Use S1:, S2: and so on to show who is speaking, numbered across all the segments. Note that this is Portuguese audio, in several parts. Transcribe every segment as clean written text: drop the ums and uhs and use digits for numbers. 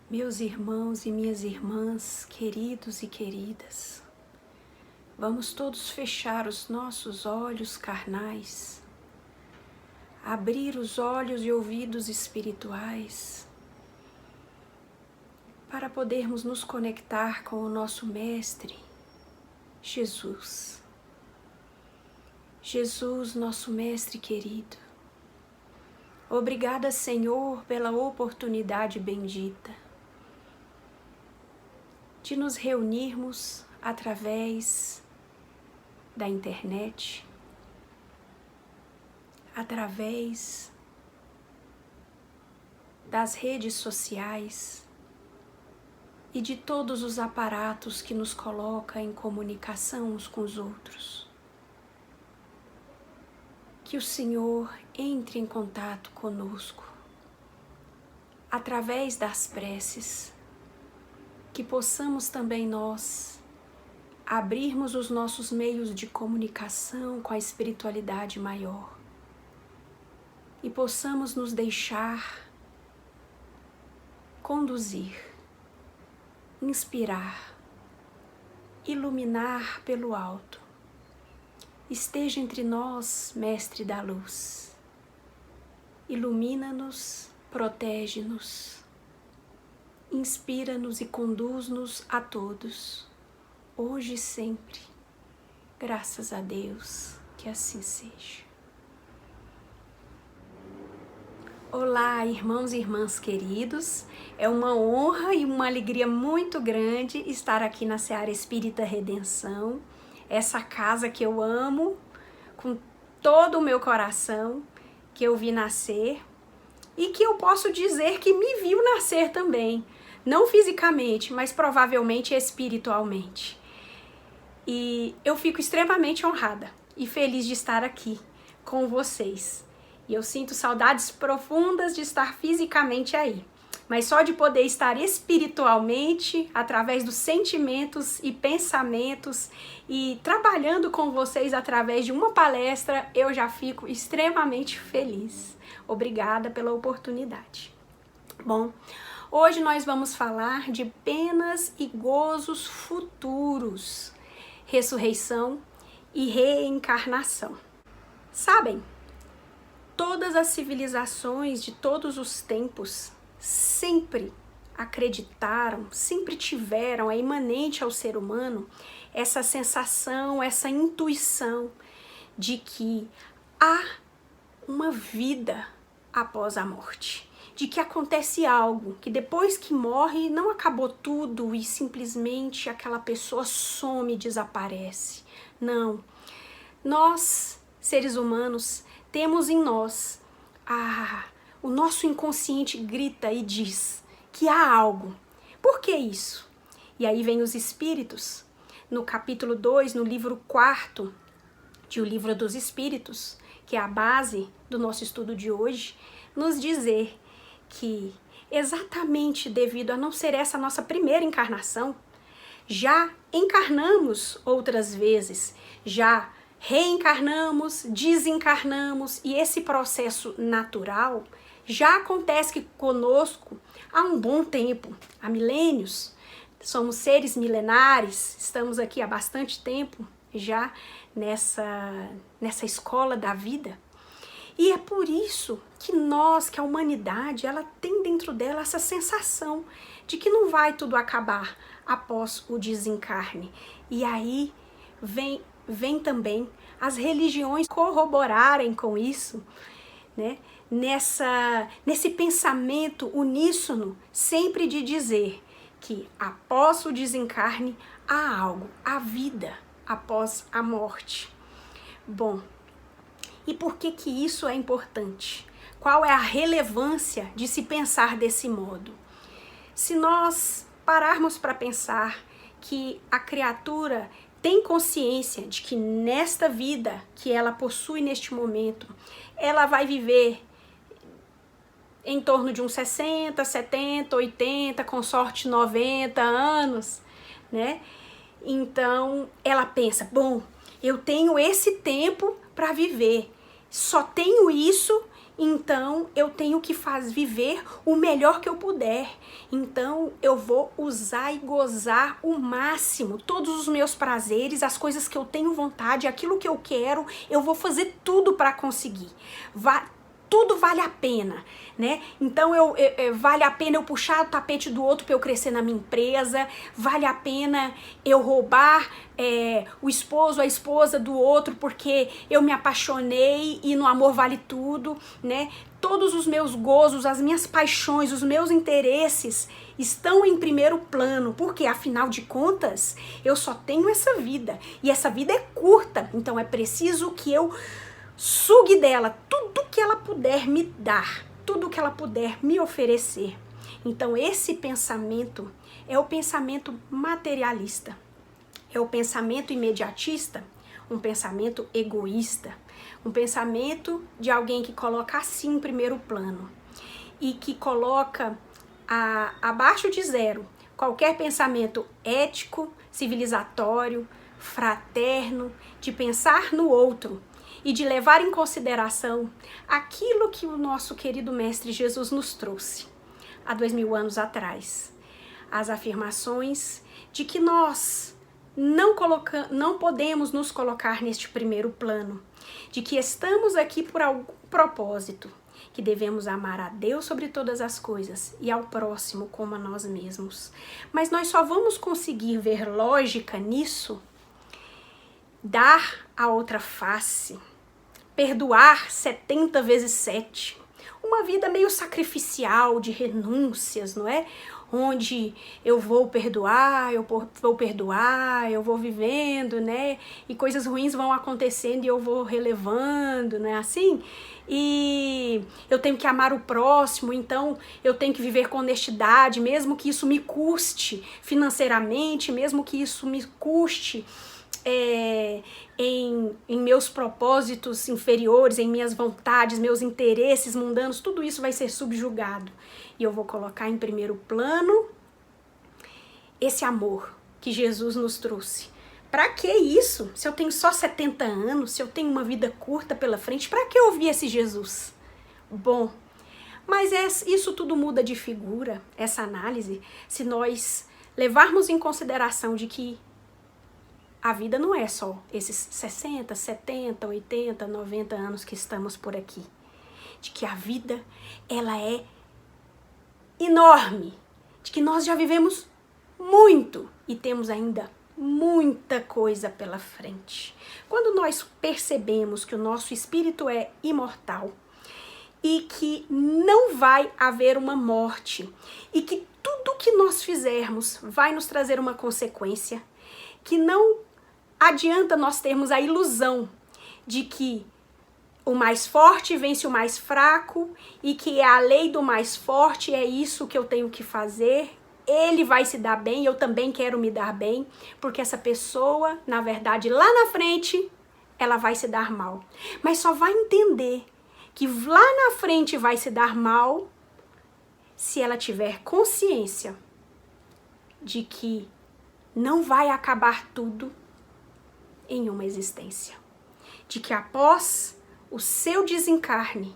S1: Meus irmãos e minhas irmãs, queridos e queridas, vamos todos fechar os nossos olhos carnais, abrir os olhos e ouvidos espirituais, para podermos nos conectar com o nosso Mestre, Jesus. Jesus, nosso Mestre querido, obrigada, Senhor, pela oportunidade bendita de nos reunirmos através da internet, através das redes sociais e de todos os aparatos que nos colocam em comunicação uns com os outros. Que o Senhor entre em contato conosco através das preces, que possamos também nós abrirmos os nossos meios de comunicação com a espiritualidade maior e possamos nos deixar conduzir, inspirar, iluminar pelo alto. Esteja entre nós, Mestre da Luz. Ilumina-nos, protege-nos, inspira-nos e conduz-nos a todos, hoje e sempre. Graças a Deus, que assim seja. Olá, irmãos e irmãs queridos. É uma honra e uma alegria muito grande estar aqui na Seara Espírita Redenção, essa casa que eu amo com todo o meu coração, que eu vi nascer e que eu posso dizer que me viu nascer também, não fisicamente, mas provavelmente espiritualmente. E eu fico extremamente honrada e feliz de estar aqui com vocês. E eu sinto saudades profundas de estar fisicamente aí, mas só de poder estar espiritualmente, através dos sentimentos e pensamentos e trabalhando com vocês através de uma palestra, eu já fico extremamente feliz. Obrigada pela oportunidade. Bom, hoje nós vamos falar de penas e gozos futuros, ressurreição e reencarnação. Sabem, todas as civilizações de todos os tempos sempre acreditaram, sempre tiveram, é imanente ao ser humano, essa sensação, essa intuição de que há uma vida após a morte, de que acontece algo, que depois que morre não acabou tudo e simplesmente aquela pessoa some e desaparece. Não, nós, seres humanos, temos em nós o nosso inconsciente grita e diz que há algo. Por que isso? E aí vem os espíritos, no capítulo 2, no livro 4 de O Livro dos Espíritos, que é a base do nosso estudo de hoje, nos dizer que exatamente devido a não ser essa nossa primeira encarnação, já encarnamos outras vezes, já reencarnamos, desencarnamos, e esse processo natural já acontece conosco há um bom tempo, há milênios. Somos seres milenares, estamos aqui há bastante tempo já nessa escola da vida. E é por isso que que a humanidade, ela tem dentro dela essa sensação de que não vai tudo acabar após o desencarne. E aí vem também as religiões corroborarem com isso, né? Nesse pensamento uníssono, sempre de dizer que após o desencarne há algo, há vida após a morte. Bom, e por que isso é importante? Qual é a relevância de se pensar desse modo? Se nós pararmos para pensar que a criatura tem consciência de que nesta vida que ela possui neste momento, ela vai viver em torno de uns 60, 70, 80, com sorte 90 anos, né? Então ela pensa, bom, eu tenho esse tempo para viver, só tenho isso então eu tenho que viver o melhor que eu puder. Então eu vou usar e gozar o máximo, todos os meus prazeres, as coisas que eu tenho vontade, aquilo que eu quero, eu vou fazer tudo para conseguir. Tudo vale a pena, né? Então vale a pena eu puxar o tapete do outro para eu crescer na minha empresa, vale a pena eu roubar o esposo, a esposa do outro porque eu me apaixonei e no amor vale tudo, né? Todos os meus gozos, as minhas paixões, os meus interesses estão em primeiro plano, porque afinal de contas eu só tenho essa vida e essa vida é curta, então é preciso que eu sugue dela tudo que ela puder me dar, tudo que ela puder me oferecer. Então esse pensamento é o pensamento materialista, é o pensamento imediatista, um pensamento egoísta, um pensamento de alguém que coloca assim em primeiro plano e que coloca abaixo de zero qualquer pensamento ético, civilizatório, fraterno, de pensar no outro e de levar em consideração aquilo que o nosso querido Mestre Jesus nos trouxe há 2000 anos atrás. As afirmações de que nós não podemos nos colocar neste primeiro plano, de que estamos aqui por algum propósito, que devemos amar a Deus sobre todas as coisas e ao próximo como a nós mesmos. Mas nós só vamos conseguir ver lógica nisso, dar a outra face, perdoar 70 vezes 7, uma vida meio sacrificial de renúncias, não é? Onde eu vou perdoar, eu vou vivendo, né? E coisas ruins vão acontecendo e eu vou relevando, não é assim? E eu tenho que amar o próximo, então eu tenho que viver com honestidade, mesmo que isso me custe financeiramente, mesmo que isso me custe em meus propósitos inferiores, em minhas vontades, meus interesses mundanos, tudo isso vai ser subjugado. E eu vou colocar em primeiro plano esse amor que Jesus nos trouxe. Pra que isso? Se eu tenho só 70 anos, se eu tenho uma vida curta pela frente, pra que ouvir esse Jesus? Bom, mas isso tudo muda de figura, essa análise, se nós levarmos em consideração de que a vida não é só esses 60, 70, 80, 90 anos que estamos por aqui. De que a vida, ela é enorme. De que nós já vivemos muito e temos ainda muita coisa pela frente. Quando nós percebemos que o nosso espírito é imortal e que não vai haver uma morte e que tudo que nós fizermos vai nos trazer uma consequência, que não adianta nós termos a ilusão de que o mais forte vence o mais fraco e que é a lei do mais forte, é isso que eu tenho que fazer, ele vai se dar bem, eu também quero me dar bem, porque essa pessoa, na verdade, lá na frente, ela vai se dar mal. Mas só vai entender que lá na frente vai se dar mal se ela tiver consciência de que não vai acabar tudo em uma existência. De que após o seu desencarne,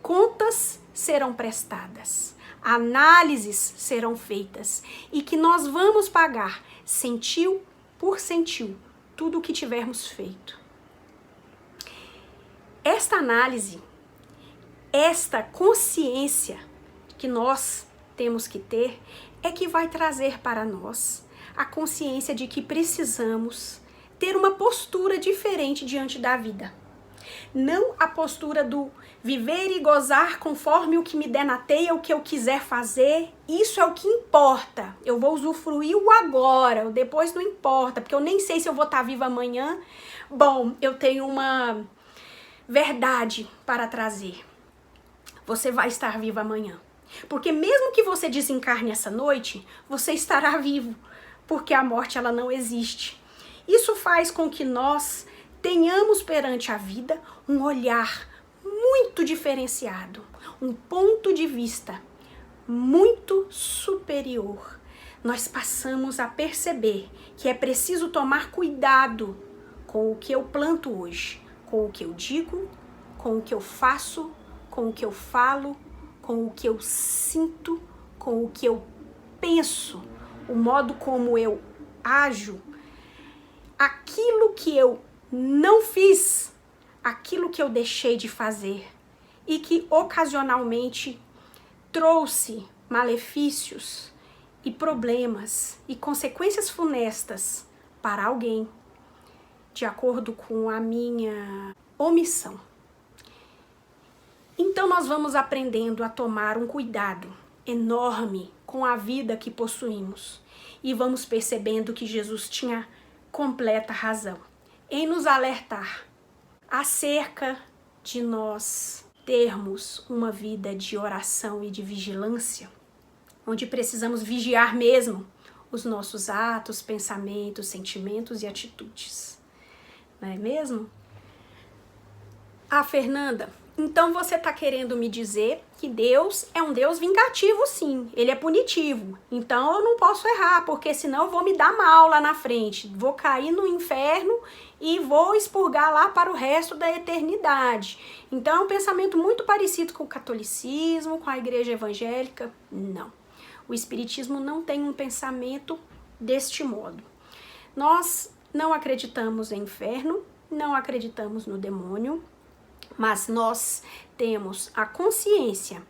S1: contas serão prestadas, análises serão feitas e que nós vamos pagar centil por centil tudo o que tivermos feito. Esta análise, esta consciência que nós temos que ter é que vai trazer para nós a consciência de que precisamos ter uma postura diferente diante da vida. Não a postura do viver e gozar conforme o que me der na teia, o que eu quiser fazer, isso é o que importa. Eu vou usufruir o agora, o depois não importa, porque eu nem sei se eu vou estar viva amanhã. Bom, eu tenho uma verdade para trazer. Você vai estar viva amanhã. Porque mesmo que você desencarne essa noite, você estará vivo, porque a morte ela não existe. Isso faz com que nós tenhamos perante a vida um olhar muito diferenciado, um ponto de vista muito superior. Nós passamos a perceber que é preciso tomar cuidado com o que eu planto hoje, com o que eu digo com o que eu faço, com o que eu falo, com o que eu sinto, com o que eu penso, o modo como eu ajo, aquilo que eu não fiz, aquilo que eu deixei de fazer e que ocasionalmente trouxe malefícios e problemas e consequências funestas para alguém, de acordo com a minha omissão. Então nós vamos aprendendo a tomar um cuidado enorme com a vida que possuímos e vamos percebendo que Jesus tinha completa razão em nos alertar acerca de nós termos uma vida de oração e de vigilância, onde precisamos vigiar mesmo os nossos atos, pensamentos, sentimentos e atitudes. Não é mesmo? Ah, Fernanda, então você está querendo me dizer que Deus é um Deus vingativo, sim. Ele é punitivo. Então eu não posso errar, porque senão eu vou me dar mal lá na frente. Vou cair no inferno e vou expurgar lá para o resto da eternidade. Então é um pensamento muito parecido com o catolicismo, com a igreja evangélica. Não. O espiritismo não tem um pensamento deste modo. Nós não acreditamos em inferno, não acreditamos no demônio, mas nós temos a consciência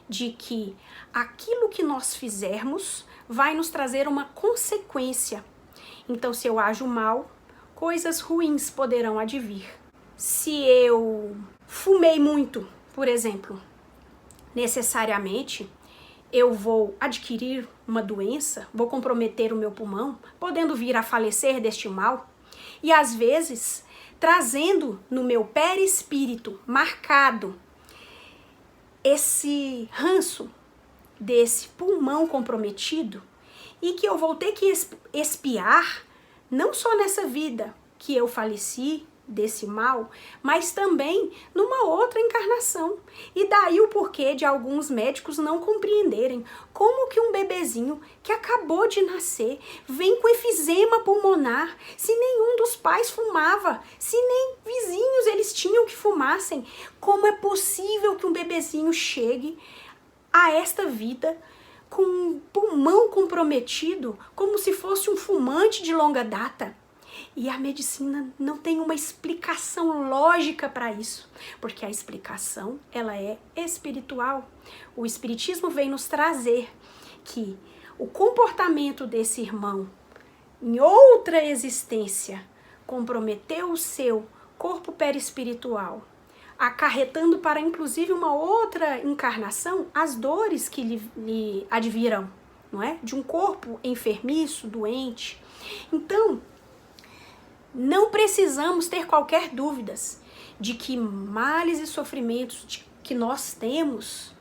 S1: de que aquilo que nós fizermos vai nos trazer uma consequência. Então, se eu ajo mal, coisas ruins poderão advir. Se eu fumei muito, por exemplo, necessariamente eu vou adquirir uma doença, vou comprometer o meu pulmão, podendo vir a falecer deste mal. E às vezes, trazendo no meu perispírito marcado esse ranço desse pulmão comprometido e que eu vou ter que expiar, não só nessa vida que eu faleci desse mal, mas também numa outra encarnação. E daí o porquê de alguns médicos não compreenderem como que um bebezinho que acabou de nascer vem com efizema pulmonar, se nenhum dos pais fumava, se nem vizinhos eles tinham que fumassem. Como é possível que um bebezinho chegue a esta vida com um pulmão comprometido, como se fosse um fumante de longa data? E a medicina não tem uma explicação lógica para isso, porque a explicação ela é espiritual. O espiritismo vem nos trazer que o comportamento desse irmão em outra existência comprometeu o seu corpo perispiritual, acarretando para inclusive uma outra encarnação as dores que lhe advirão, não é? De um corpo enfermiço, doente. Então, não precisamos ter qualquer dúvidas de que males e sofrimentos que nós temos,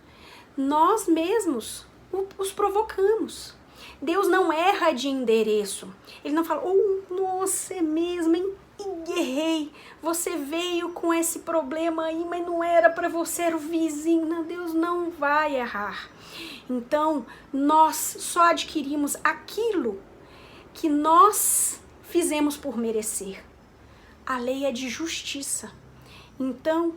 S1: nós mesmos os provocamos. Deus não erra de endereço. Ele não fala, nossa, é mesmo, hein? Errei. Você veio com esse problema aí, mas não era para você, era o vizinho. Não, Deus não vai errar. Então, nós só adquirimos aquilo que nós fizemos por merecer. A lei é de justiça. Então,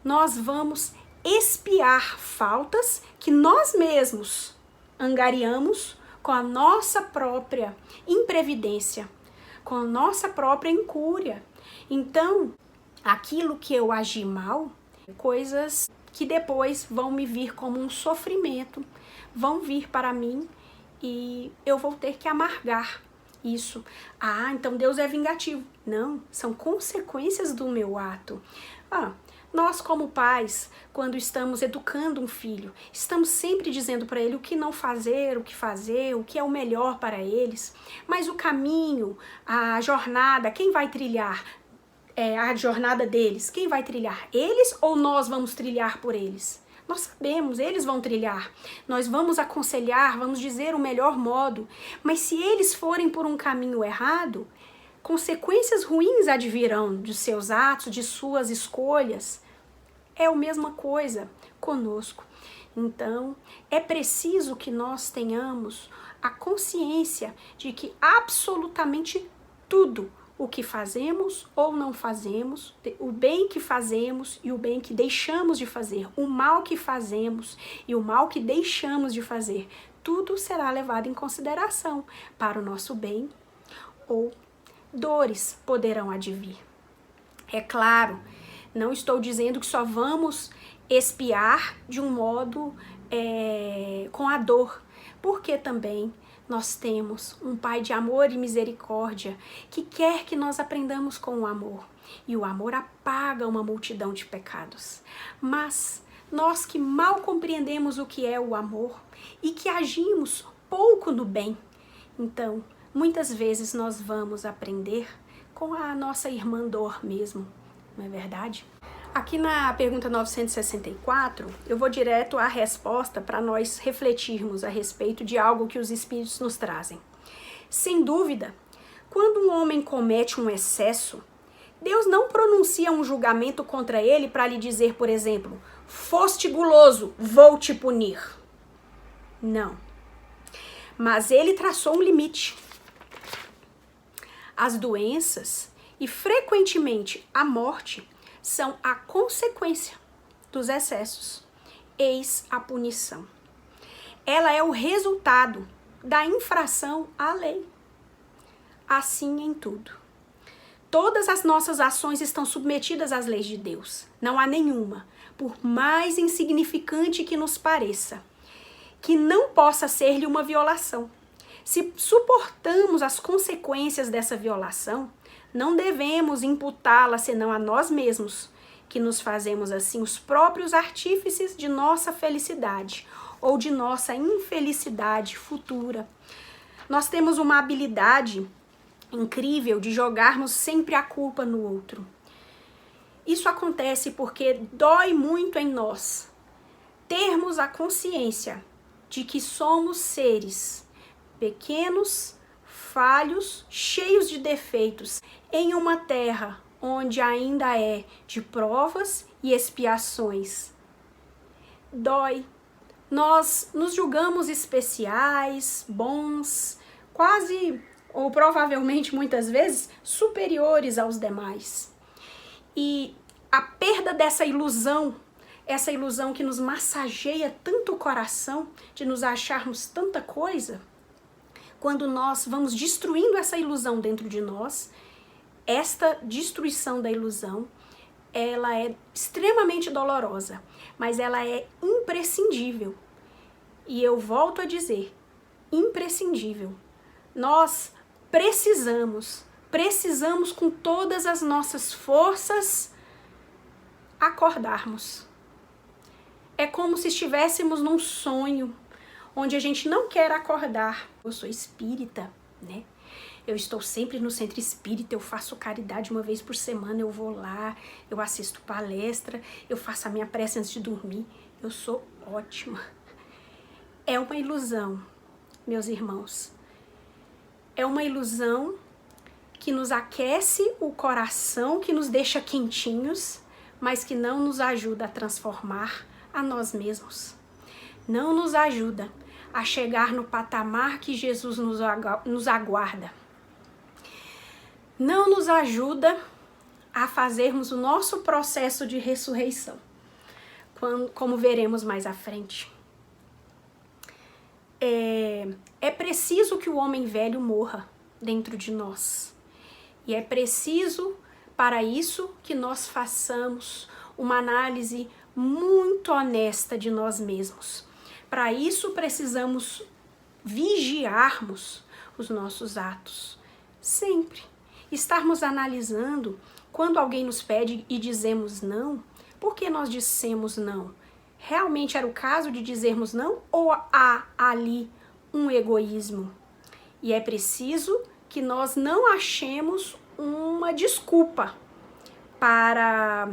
S1: nós vamos expiar faltas que nós mesmos angariamos com a nossa própria imprevidência, com a nossa própria incúria. Então, aquilo que eu agi mal, coisas que depois vão me vir como um sofrimento, vão vir para mim e eu vou ter que amargar isso. Então Deus é vingativo. Não, são consequências do meu ato. Nós como pais, quando estamos educando um filho, estamos sempre dizendo para ele o que não fazer, o que é o melhor para eles. Mas o caminho, a jornada, quem vai trilhar? A jornada deles, quem vai trilhar? Eles ou nós vamos trilhar por eles? Nós sabemos, eles vão trilhar. Nós vamos aconselhar, vamos dizer o melhor modo. Mas se eles forem por um caminho errado, consequências ruins advirão de seus atos, de suas escolhas. É a mesma coisa conosco. Então, é preciso que nós tenhamos a consciência de que absolutamente tudo o que fazemos ou não fazemos, o bem que fazemos e o bem que deixamos de fazer, o mal que fazemos e o mal que deixamos de fazer, tudo será levado em consideração para o nosso bem ou dores poderão advir. É claro, não estou dizendo que só vamos expiar de um modo com a dor, porque também nós temos um Pai de amor e misericórdia que quer que nós aprendamos com o amor. E o amor apaga uma multidão de pecados. Mas nós que mal compreendemos o que é o amor e que agimos pouco no bem, então, muitas vezes nós vamos aprender com a nossa irmã dor mesmo, não é verdade? Aqui na pergunta 964, eu vou direto à resposta para nós refletirmos a respeito de algo que os Espíritos nos trazem. Sem dúvida, quando um homem comete um excesso, Deus não pronuncia um julgamento contra ele para lhe dizer, por exemplo, foste guloso, vou te punir. Não. Mas ele traçou um limite. As doenças e, frequentemente, a morte são a consequência dos excessos. Eis a punição. Ela é o resultado da infração à lei. Assim em tudo. Todas as nossas ações estão submetidas às leis de Deus. Não há nenhuma, por mais insignificante que nos pareça, que não possa ser-lhe uma violação. Se suportamos as consequências dessa violação, não devemos imputá-la senão a nós mesmos, que nos fazemos assim os próprios artífices de nossa felicidade ou de nossa infelicidade futura. Nós temos uma habilidade incrível de jogarmos sempre a culpa no outro. Isso acontece porque dói muito em nós termos a consciência de que somos seres pequenos, falhos, cheios de defeitos, em uma terra onde ainda é de provas e expiações. Dói. Nós nos julgamos especiais, bons, quase ou provavelmente muitas vezes superiores aos demais. E a perda dessa ilusão, essa ilusão que nos massageia tanto o coração, de nos acharmos tanta coisa, quando nós vamos destruindo essa ilusão dentro de nós, esta destruição da ilusão, ela é extremamente dolorosa, mas ela é imprescindível. E eu volto a dizer, imprescindível. Nós precisamos com todas as nossas forças acordarmos. É como se estivéssemos num sonho, onde a gente não quer acordar. Eu sou espírita, né? Eu estou sempre no centro espírita, eu faço caridade uma vez por semana, eu vou lá, eu assisto palestra, eu faço a minha prece antes de dormir. Eu sou ótima. É uma ilusão, meus irmãos. É uma ilusão que nos aquece o coração, que nos deixa quentinhos, mas que não nos ajuda a transformar a nós mesmos. Não nos ajuda a chegar no patamar que Jesus nos aguarda. Não nos ajuda a fazermos o nosso processo de ressurreição, como veremos mais à frente. É preciso que o homem velho morra dentro de nós. E é preciso, para isso, que nós façamos uma análise muito honesta de nós mesmos. Para isso, precisamos vigiarmos os nossos atos. Sempre. Estarmos analisando quando alguém nos pede e dizemos não, por que nós dissemos não? Realmente era o caso de dizermos não ou há ali um egoísmo? E é preciso que nós não achemos uma desculpa para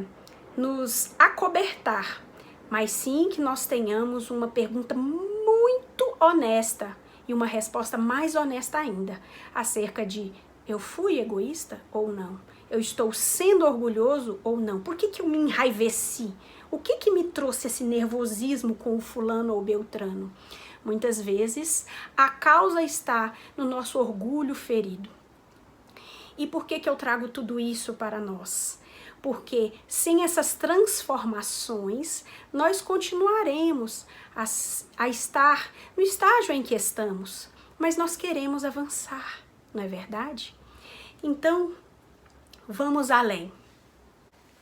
S1: nos acobertar, mas sim que nós tenhamos uma pergunta muito honesta e uma resposta mais honesta ainda acerca de: eu fui egoísta ou não? Eu estou sendo orgulhoso ou não? Por que eu me enraiveci? O que me trouxe esse nervosismo com o fulano ou beltrano? Muitas vezes a causa está no nosso orgulho ferido. E por que eu trago tudo isso para nós? Porque sem essas transformações, nós continuaremos a estar no estágio em que estamos, mas nós queremos avançar, não é verdade? Então, vamos além.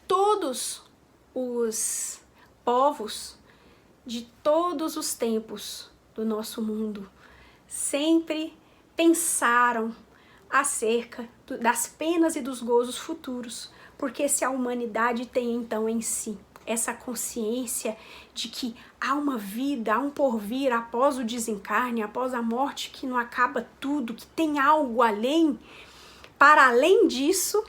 S1: Todos os povos de todos os tempos do nosso mundo sempre pensaram acerca das penas e dos gozos futuros, porque se a humanidade tem então em si essa consciência de que há uma vida, há um porvir após o desencarne, após a morte, que não acaba tudo, que tem algo além, para além disso,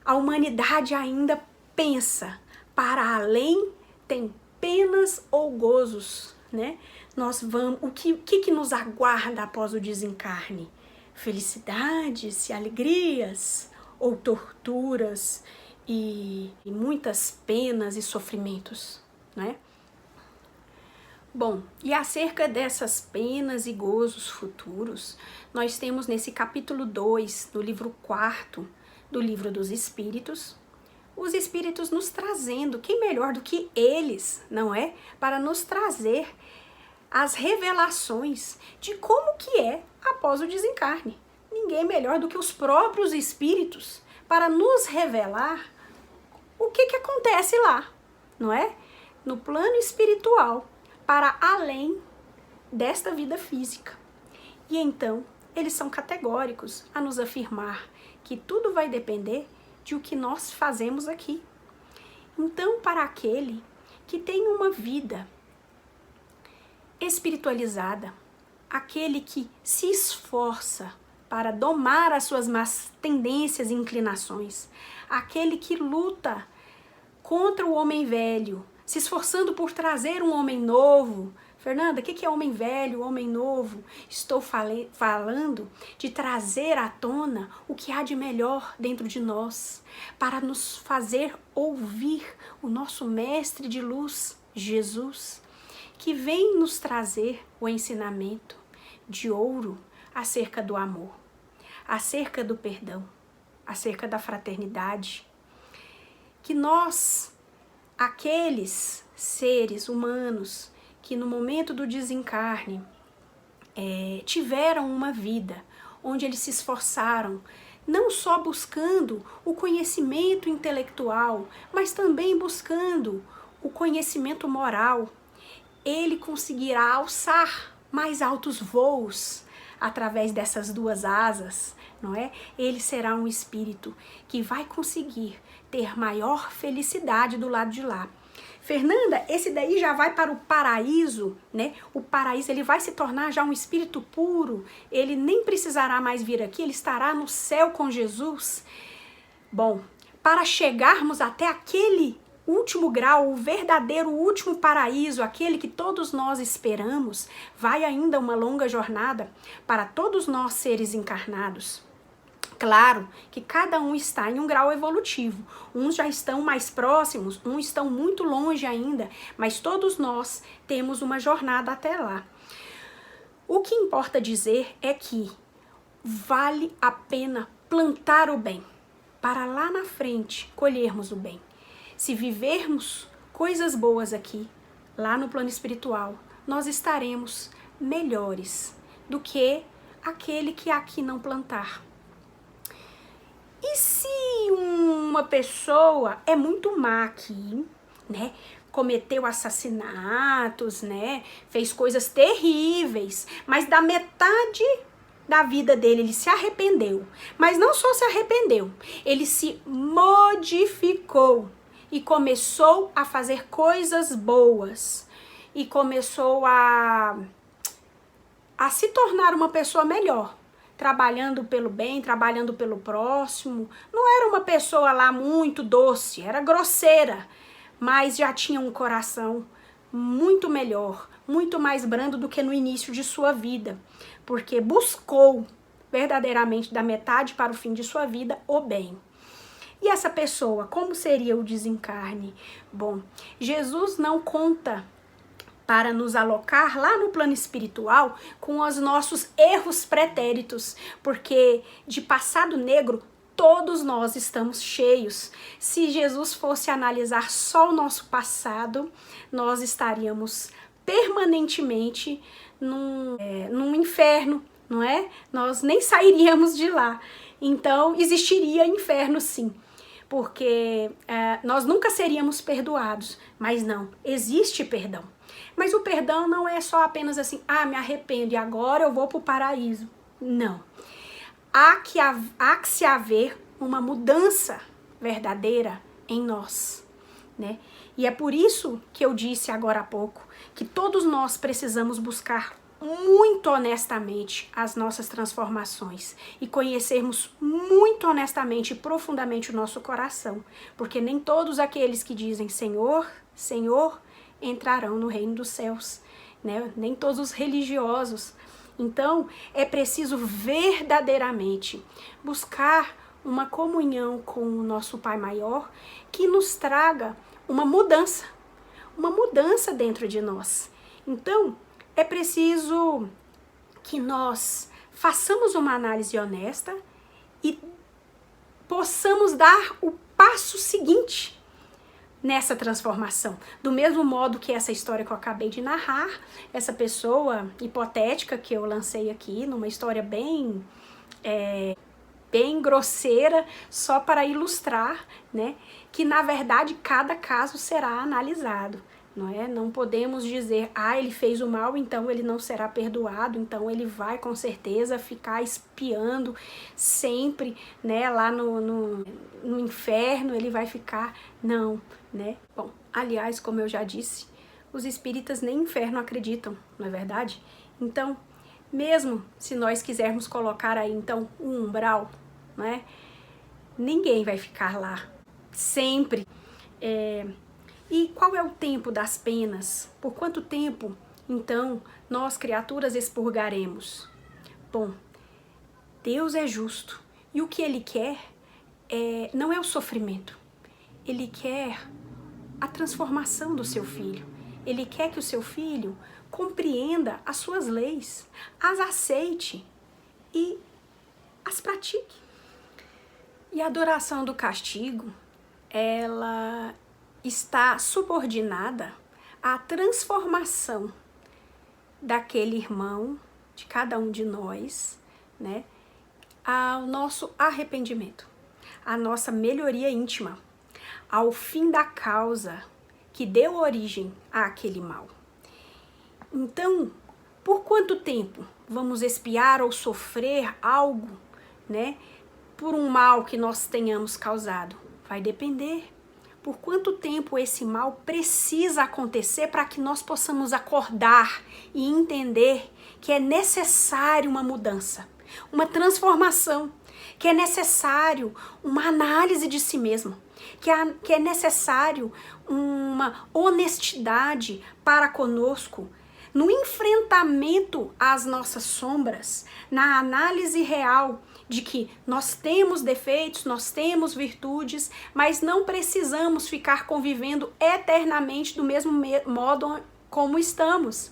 S1: a humanidade ainda pensa, para além tem penas ou gozos, né? Nós vamos, o que nos aguarda após o desencarne? Felicidades e alegrias ou torturas e muitas penas e sofrimentos, né? Bom, e acerca dessas penas e gozos futuros, nós temos nesse capítulo 2, do livro 4 do Livro dos Espíritos, os Espíritos nos trazendo, quem melhor do que eles, não é? Para nos trazer as revelações de como que é após o desencarne. Ninguém melhor do que os próprios Espíritos para nos revelar o que acontece lá, não é? No plano espiritual, para além desta vida física. E então, eles são categóricos a nos afirmar que tudo vai depender de o que nós fazemos aqui. Então, para aquele que tem uma vida espiritualizada, aquele que se esforça para domar as suas más tendências e inclinações, aquele que luta contra o homem velho, se esforçando por trazer um homem novo. Fernanda, o que é homem velho, homem novo? Estou falando de trazer à tona o que há de melhor dentro de nós, para nos fazer ouvir o nosso mestre de luz, Jesus, que vem nos trazer o ensinamento de ouro acerca do amor, acerca do perdão, acerca da fraternidade. Que nós, aqueles seres humanos que no momento do desencarne tiveram uma vida onde eles se esforçaram, não só buscando o conhecimento intelectual, mas também buscando o conhecimento moral, ele conseguirá alçar mais altos voos através dessas duas asas, não é? Ele será um espírito que vai conseguir ter maior felicidade do lado de lá. Fernanda, esse daí já vai para o paraíso, né? O paraíso, ele vai se tornar já um espírito puro, ele nem precisará mais vir aqui, ele estará no céu com Jesus. Bom, para chegarmos até aquele último grau, o verdadeiro último paraíso, aquele que todos nós esperamos, vai ainda uma longa jornada para todos nós seres encarnados. Claro que cada um está em um grau evolutivo, uns já estão mais próximos, uns estão muito longe ainda, mas todos nós temos uma jornada até lá. O que importa dizer é que vale a pena plantar o bem, para lá na frente colhermos o bem. Se vivermos coisas boas aqui, lá no plano espiritual, nós estaremos melhores do que aquele que aqui não plantar. E se uma pessoa é muito má aqui, né? Cometeu assassinatos, né? Fez coisas terríveis, mas da metade da vida dele ele se arrependeu. Mas não só se arrependeu, ele se modificou e começou a fazer coisas boas. E começou a se tornar uma pessoa melhor. Trabalhando pelo bem, trabalhando pelo próximo. Não era uma pessoa lá muito doce, era grosseira, mas já tinha um coração muito melhor, muito mais brando do que no início de sua vida, porque buscou verdadeiramente da metade para o fim de sua vida o bem. E essa pessoa, como seria o desencarne? Bom, Jesus não conta para nos alocar lá no plano espiritual com os nossos erros pretéritos, porque de passado negro todos nós estamos cheios. Se Jesus fosse analisar só o nosso passado, nós estaríamos permanentemente num inferno, não é? Nós nem sairíamos de lá. Então, existiria inferno sim, porque nós nunca seríamos perdoados, mas não, existe perdão. Mas o perdão não é só apenas assim, me arrependo e agora eu vou para o paraíso. Não. Há que se haver uma mudança verdadeira em nós, né? E é por isso que eu disse agora há pouco que todos nós precisamos buscar muito honestamente as nossas transformações e conhecermos muito honestamente e profundamente o nosso coração, porque nem todos aqueles que dizem Senhor, Senhor, entrarão no reino dos céus, né? Nem todos os religiosos. Então, é preciso verdadeiramente buscar uma comunhão com o nosso Pai Maior que nos traga uma mudança dentro de nós. Então, é preciso que nós façamos uma análise honesta e possamos dar o passo seguinte nessa transformação. Do mesmo modo que essa história que eu acabei de narrar, essa pessoa hipotética que eu lancei aqui, numa história bem grosseira, só para ilustrar, né, que na verdade cada caso será analisado. Não é? Não podemos dizer, ele fez o mal, então ele não será perdoado, então ele vai com certeza ficar espiando sempre, né, lá no inferno, ele vai ficar, não, né? Bom, aliás, como eu já disse, os espíritas nem inferno acreditam, não é verdade? Então, mesmo se nós quisermos colocar aí, então, um umbral, né, ninguém vai ficar lá sempre. E qual é o tempo das penas? Por quanto tempo, então, nós, criaturas, expurgaremos? Bom, Deus é justo. E o que Ele quer não é o sofrimento. Ele quer a transformação do seu filho. Ele quer que o seu filho compreenda as suas leis, as aceite e as pratique. E a adoração do castigo, ela está subordinada à transformação daquele irmão, de cada um de nós, né, ao nosso arrependimento, à nossa melhoria íntima, ao fim da causa que deu origem àquele mal. Então, por quanto tempo vamos expiar ou sofrer algo, né, por um mal que nós tenhamos causado? Vai depender. Por quanto tempo esse mal precisa acontecer para que nós possamos acordar e entender que é necessário uma mudança, uma transformação, que é necessário uma análise de si mesmo, que é necessário uma honestidade para conosco, no enfrentamento às nossas sombras, na análise real de que nós temos defeitos, nós temos virtudes, mas não precisamos ficar convivendo eternamente do mesmo modo como estamos.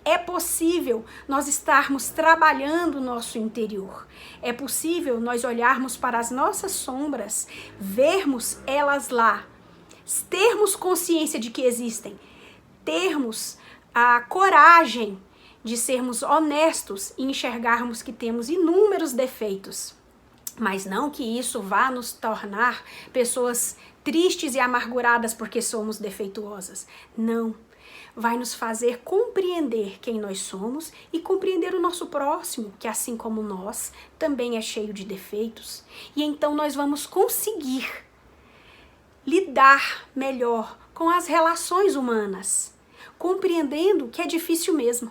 S1: É possível nós estarmos trabalhando o nosso interior. É possível nós olharmos para as nossas sombras, vermos elas lá, termos consciência de que existem, termos a coragem de sermos honestos e enxergarmos que temos inúmeros defeitos, mas não que isso vá nos tornar pessoas tristes e amarguradas porque somos defeituosas. Não. Vai nos fazer compreender quem nós somos e compreender o nosso próximo, que assim como nós, também é cheio de defeitos. E então nós vamos conseguir lidar melhor com as relações humanas, compreendendo que é difícil mesmo.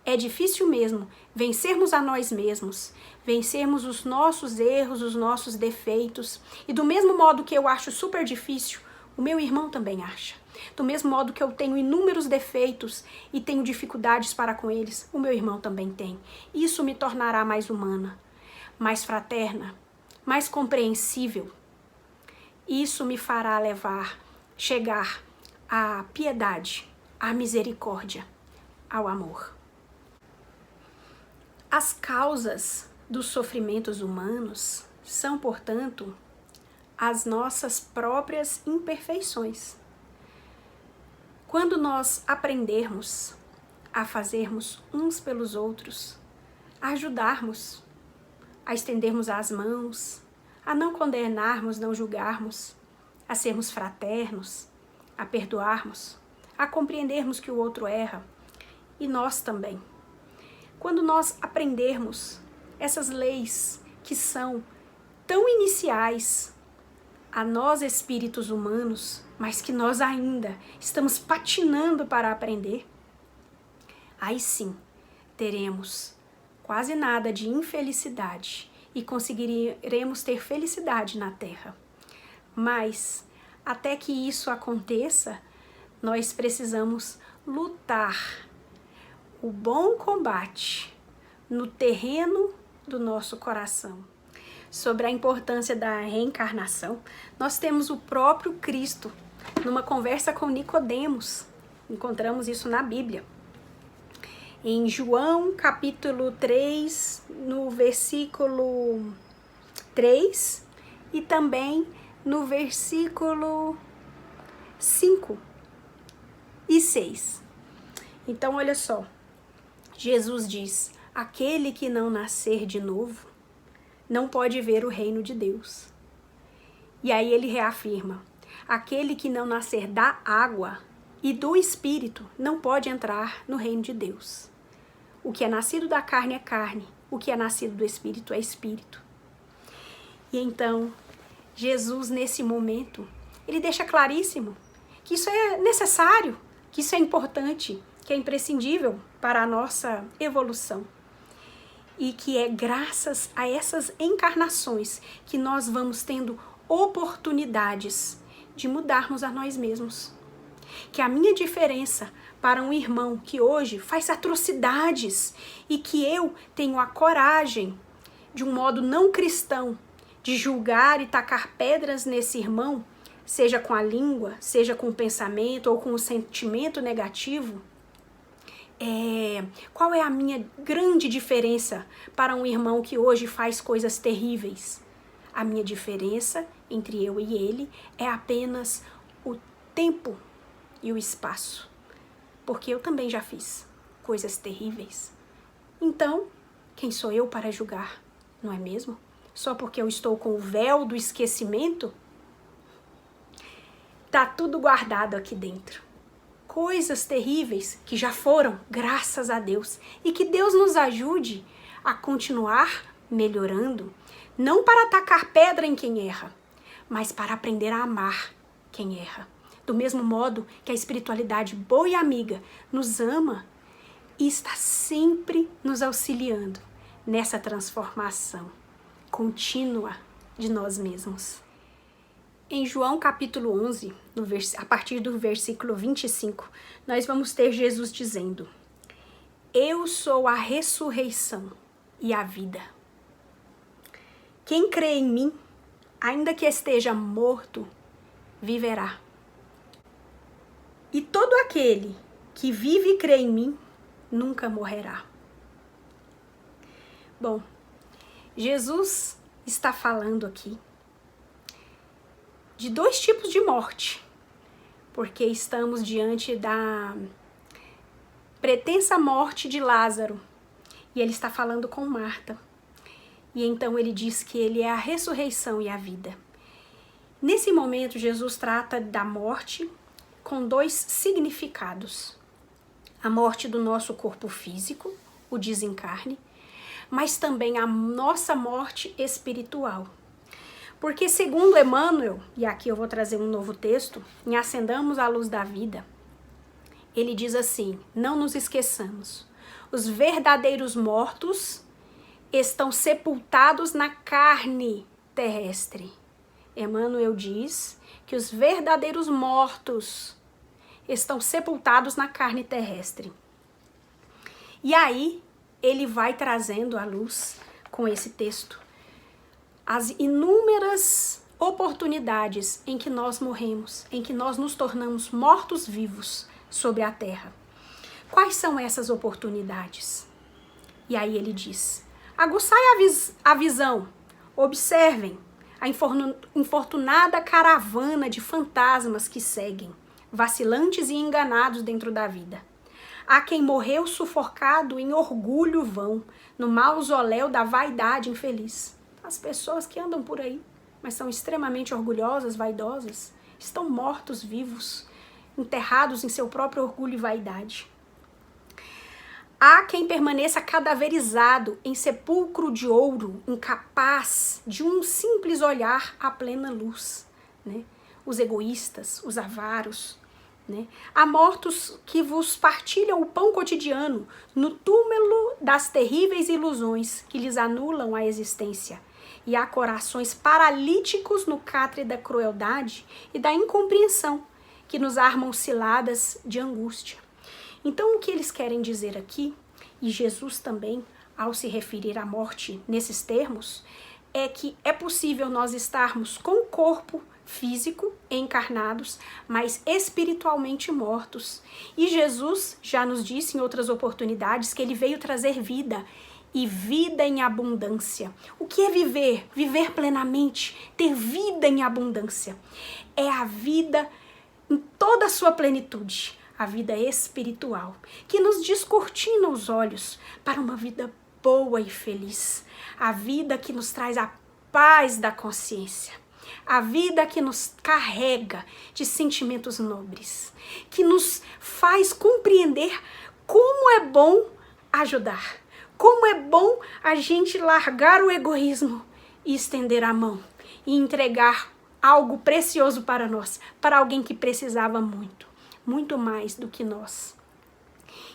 S1: É difícil mesmo vencermos a nós mesmos, vencermos os nossos erros, os nossos defeitos. E do mesmo modo que eu acho super difícil, o meu irmão também acha. Do mesmo modo que eu tenho inúmeros defeitos e tenho dificuldades para com eles, o meu irmão também tem. Isso me tornará mais humana, mais fraterna, mais compreensível. Isso me fará chegar à piedade, à misericórdia, ao amor. As causas dos sofrimentos humanos são, portanto, as nossas próprias imperfeições. Quando nós aprendermos a fazermos uns pelos outros, a ajudarmos, a estendermos as mãos, a não condenarmos, não julgarmos, a sermos fraternos, a perdoarmos, a compreendermos que o outro erra, e nós também. Quando nós aprendermos essas leis que são tão iniciais a nós espíritos humanos, mas que nós ainda estamos patinando para aprender, aí sim teremos quase nada de infelicidade e conseguiremos ter felicidade na Terra. Mas, até que isso aconteça, nós precisamos lutar o bom combate no terreno do nosso coração. Sobre a importância da reencarnação, nós temos o próprio Cristo numa conversa com Nicodemos. Encontramos isso na Bíblia. Em João, capítulo 3, no versículo 3 e também no versículo 5 e 6. Então, olha só. Jesus diz: aquele que não nascer de novo não pode ver o reino de Deus. E aí ele reafirma: aquele que não nascer da água e do Espírito não pode entrar no reino de Deus. O que é nascido da carne é carne, o que é nascido do Espírito é Espírito. E então, Jesus, nesse momento, ele deixa claríssimo que isso é necessário, que isso é importante, que é imprescindível para a nossa evolução. E que é graças a essas encarnações que nós vamos tendo oportunidades de mudarmos a nós mesmos. Que a minha diferença para um irmão que hoje faz atrocidades e que eu tenho a coragem, de um modo não cristão, de julgar e tacar pedras nesse irmão, seja com a língua, seja com o pensamento ou com o sentimento negativo, qual é a minha grande diferença para um irmão que hoje faz coisas terríveis? A minha diferença entre eu e ele é apenas o tempo e o espaço, porque eu também já fiz coisas terríveis. Então, quem sou eu para julgar, não é mesmo? Só porque eu estou com o véu do esquecimento, tá tudo guardado aqui dentro. Coisas terríveis que já foram, graças a Deus, e que Deus nos ajude a continuar melhorando, não para atacar pedra em quem erra, mas para aprender a amar quem erra. Do mesmo modo que a espiritualidade boa e amiga nos ama e está sempre nos auxiliando nessa transformação contínua de nós mesmos. Em João capítulo 11, a partir do versículo 25, nós vamos ter Jesus dizendo: eu sou a ressurreição e a vida. Quem crê em mim, ainda que esteja morto, viverá. E todo aquele que vive e crê em mim, nunca morrerá. Bom, Jesus está falando aqui de dois tipos de morte, porque estamos diante da pretensa morte de Lázaro, e ele está falando com Marta. E então ele diz que ele é a ressurreição e a vida. Nesse momento, Jesus trata da morte com dois significados: a morte do nosso corpo físico, o desencarne, mas também a nossa morte espiritual. Porque segundo Emmanuel, e aqui eu vou trazer um novo texto, em Acendamos a Luz da Vida, ele diz assim: não nos esqueçamos, os verdadeiros mortos estão sepultados na carne terrestre. Emmanuel diz que os verdadeiros mortos estão sepultados na carne terrestre. E aí ele vai trazendo à luz, com esse texto, as inúmeras oportunidades em que nós morremos, em que nós nos tornamos mortos-vivos sobre a terra. Quais são essas oportunidades? E aí ele diz: aguçai a visão, Observem a infortunada caravana de fantasmas que seguem, vacilantes e enganados dentro da vida. Há quem morreu sufocado em orgulho vão, no mausoléu da vaidade infeliz. As pessoas que andam por aí, mas são extremamente orgulhosas, vaidosas, estão mortos vivos, enterrados em seu próprio orgulho e vaidade. Há quem permaneça cadaverizado em sepulcro de ouro, incapaz de um simples olhar à plena luz, né? Os egoístas, os avaros, né? Há mortos que vos partilham o pão cotidiano no túmulo das terríveis ilusões que lhes anulam a existência. E há corações paralíticos no catre da crueldade e da incompreensão que nos armam ciladas de angústia. Então, o que eles querem dizer aqui, e Jesus também, ao se referir à morte nesses termos, é que é possível nós estarmos com o corpo físico, encarnados, mas espiritualmente mortos. E Jesus já nos disse em outras oportunidades que ele veio trazer vida, e vida em abundância. O que é viver? Viver plenamente, ter vida em abundância. É a vida em toda a sua plenitude. A vida espiritual, que nos descortina os olhos para uma vida boa e feliz. A vida que nos traz a paz da consciência. A vida que nos carrega de sentimentos nobres. Que nos faz compreender como é bom ajudar. Como é bom a gente largar o egoísmo e estender a mão. E entregar algo precioso para nós, para alguém que precisava muito. Muito mais do que nós.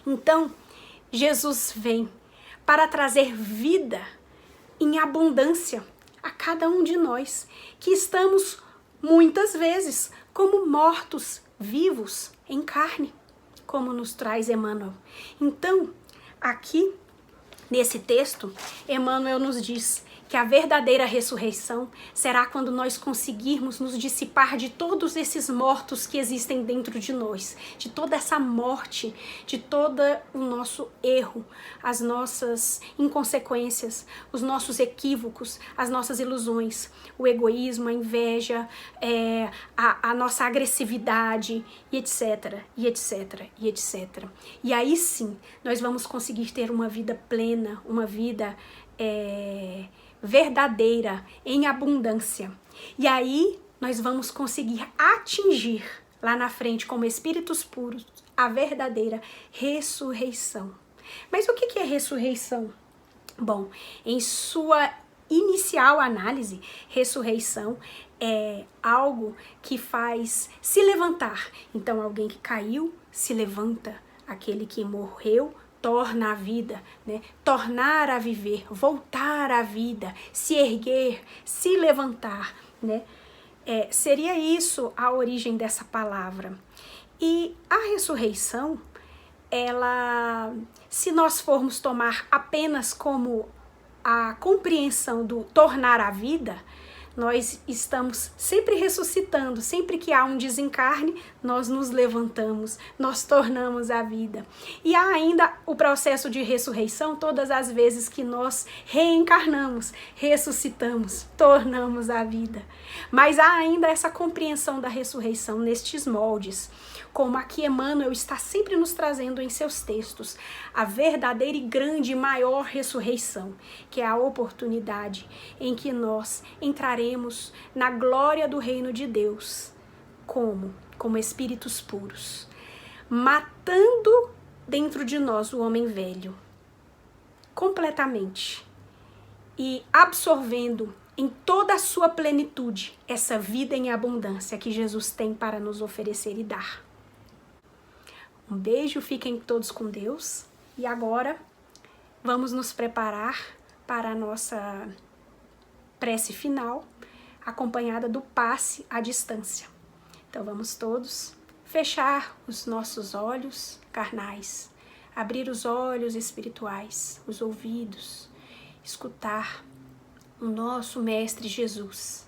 S1: Então, Jesus vem para trazer vida em abundância a cada um de nós, que estamos muitas vezes como mortos vivos em carne, como nos traz Emmanuel. Então, aqui, nesse texto, Emmanuel nos diz que a verdadeira ressurreição será quando nós conseguirmos nos dissipar de todos esses mortos que existem dentro de nós, de toda essa morte, de todo o nosso erro, as nossas inconsequências, os nossos equívocos, as nossas ilusões, o egoísmo, a inveja, a nossa agressividade, e etc, e etc, e etc. E aí sim, nós vamos conseguir ter uma vida plena, uma vida verdadeira, em abundância. E aí nós vamos conseguir atingir lá na frente, como espíritos puros, a verdadeira ressurreição. Mas o que é ressurreição? Bom, em sua inicial análise, ressurreição é algo que faz se levantar. Então, alguém que caiu se levanta, aquele que morreu torna a vida, né? Tornar a viver, voltar à vida, se erguer, se levantar, né? Seria isso a origem dessa palavra. E a ressurreição, ela, se nós formos tomar apenas como a compreensão do tornar a vida, nós estamos sempre ressuscitando, sempre que há um desencarne, nós nos levantamos, nós tornamos a vida. E há ainda o processo de ressurreição, todas as vezes que nós reencarnamos, ressuscitamos, tornamos a vida. Mas há ainda essa compreensão da ressurreição nestes moldes, como aqui Emmanuel está sempre nos trazendo em seus textos, a verdadeira e grande e maior ressurreição, que é a oportunidade em que nós entraremos na glória do reino de Deus, como espíritos puros, matando dentro de nós o homem velho, completamente, e absorvendo em toda a sua plenitude essa vida em abundância que Jesus tem para nos oferecer e dar. Um beijo, fiquem todos com Deus. E agora vamos nos preparar para a nossa prece final, acompanhada do passe à distância. Então vamos todos fechar os nossos olhos carnais, abrir os olhos espirituais, os ouvidos, escutar o nosso Mestre Jesus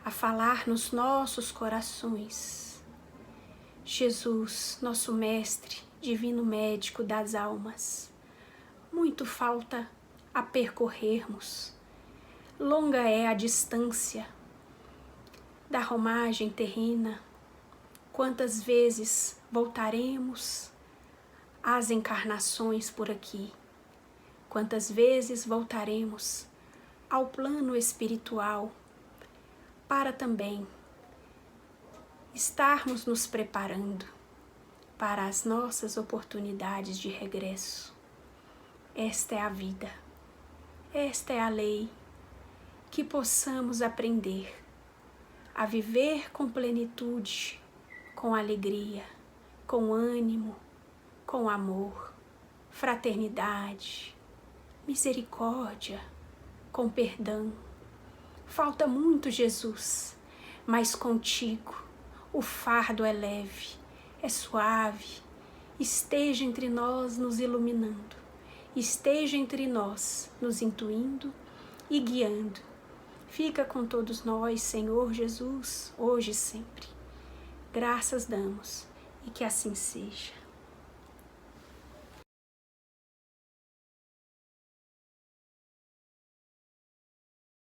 S1: a falar nos nossos corações. Jesus, nosso Mestre, Divino Médico das almas, muito falta a percorrermos. longa é a distância da romagem terrena. Quantas vezes voltaremos às encarnações por aqui? Quantas vezes voltaremos ao plano espiritual para também estarmos nos preparando para as nossas oportunidades de regresso? Esta é a vida, esta é a lei, que possamos aprender a viver com plenitude, com alegria, com ânimo, com amor, fraternidade, misericórdia, com perdão. Falta muito, Jesus, mas contigo o fardo é leve, é suave. Esteja entre nós nos iluminando, esteja entre nós nos intuindo e guiando. Fica com todos nós, Senhor Jesus, hoje e sempre. Graças damos e que assim seja.